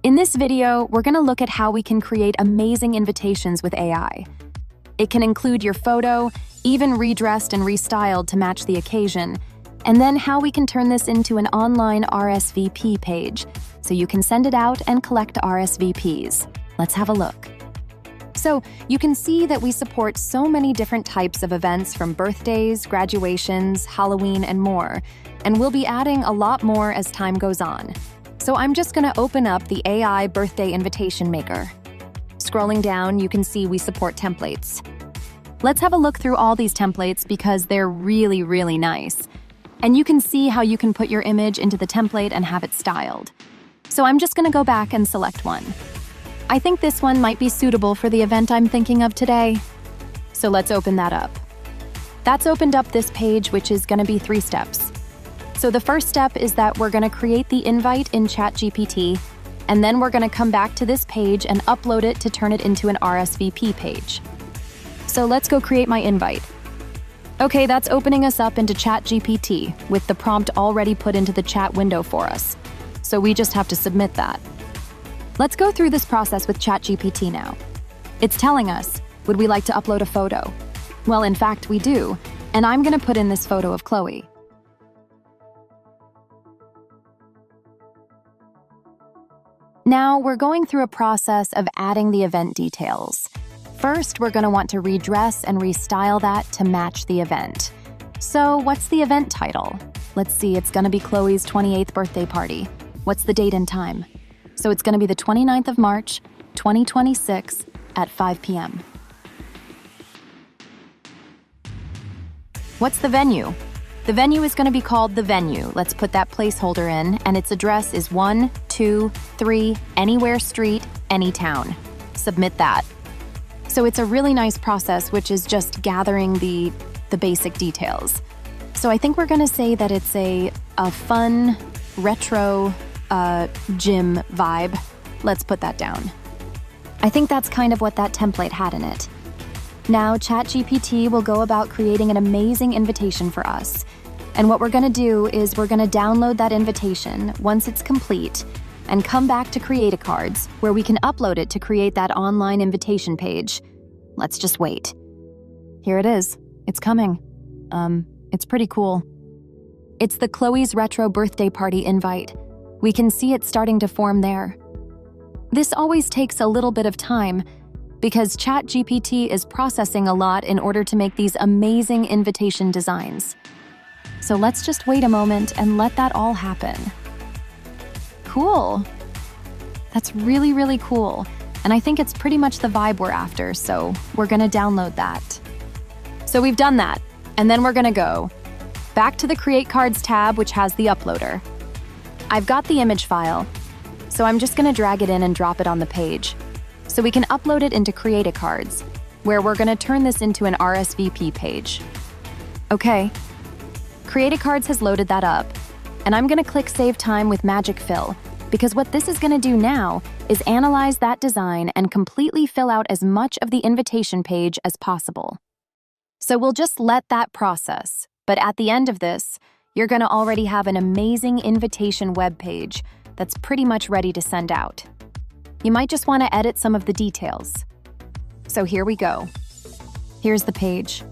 In this video, we're going to look at how we can create amazing invitations with AI. It can include your photo, even redressed and restyled to match the occasion, and then how we can turn this into an online RSVP page, so you can send it out and collect RSVPs. Let's have a look. So you can see that we support so many different types of events from birthdays, graduations, Halloween, and more, and we'll be adding a lot more as time goes on. So I'm just going to open up the AI birthday invitation maker. Scrolling down, you can see we support templates. Let's have a look through all these templates because they're really, really nice. And you can see how you can put your image into the template and have it styled. So I'm just going to go back and select one. I think this one might be suitable for the event I'm thinking of today. So let's open that up. That's opened up this page, which is going to be 3 steps. So the first step is that we're going to create the invite in ChatGPT, and then we're going to come back to this page and upload it to turn it into an RSVP page. So let's go create my invite. Okay, that's opening us up into ChatGPT with the prompt already put into the chat window for us. So we just have to submit that. Let's go through this process with ChatGPT now. It's telling us, would we like to upload a photo? Well, in fact, we do, and I'm going to put in this photo of Chloe. Now, we're going through a process of adding the event details. First, we're going to want to redress and restyle that to match the event. So, what's the event title? Let's see, it's going to be Chloe's 28th birthday party. What's the date and time? So it's going to be the 29th of March, 2026 at 5 p.m. What's the venue? The venue is going to be called The Venue. Let's put that placeholder in, and its address is 123 Anywhere Street, Anytown. Submit that. So it's a really nice process, which is just gathering the basic details. So I think we're going to say that it's a fun, retro gym vibe. Let's put that down. I think that's kind of what that template had in it. Now, ChatGPT will go about creating an amazing invitation for us. And what we're going to do is we're going to download that invitation once it's complete and come back to CreatEcards, where we can upload it to create that online invitation page. Let's just wait. Here it is. It's coming. It's pretty cool. It's the Chloe's retro birthday party invite. We can see it starting to form there. This always takes a little bit of time because ChatGPT is processing a lot in order to make these amazing invitation designs. So let's just wait a moment and let that all happen. Cool. That's really, really cool. And I think it's pretty much the vibe we're after, so we're going to download that. So we've done that, and then we're going to go back to the CreatEcards tab, which has the uploader. I've got the image file, so I'm just going to drag it in and drop it on the page, so we can upload it into CreatEcards, where we're going to turn this into an RSVP page. Okay, CreatEcards has loaded that up, and I'm going to click Save Time with Magic Fill, because what this is going to do now is analyze that design and completely fill out as much of the invitation page as possible. So we'll just let that process, but at the end of this, you're going to already have an amazing invitation web page that's pretty much ready to send out. You might just want to edit some of the details. So here we go. Here's the page.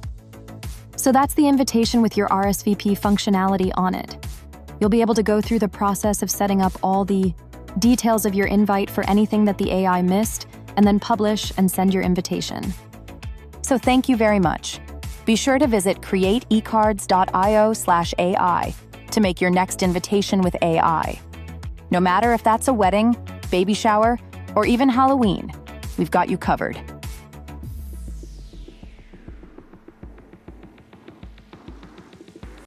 So that's the invitation with your RSVP functionality on it. You'll be able to go through the process of setting up all the details of your invite for anything that the AI missed, and then publish and send your invitation. So thank you very much. Be sure to visit createcards.io/AI to make your next invitation with AI. No matter if that's a wedding, baby shower, or even Halloween, we've got you covered.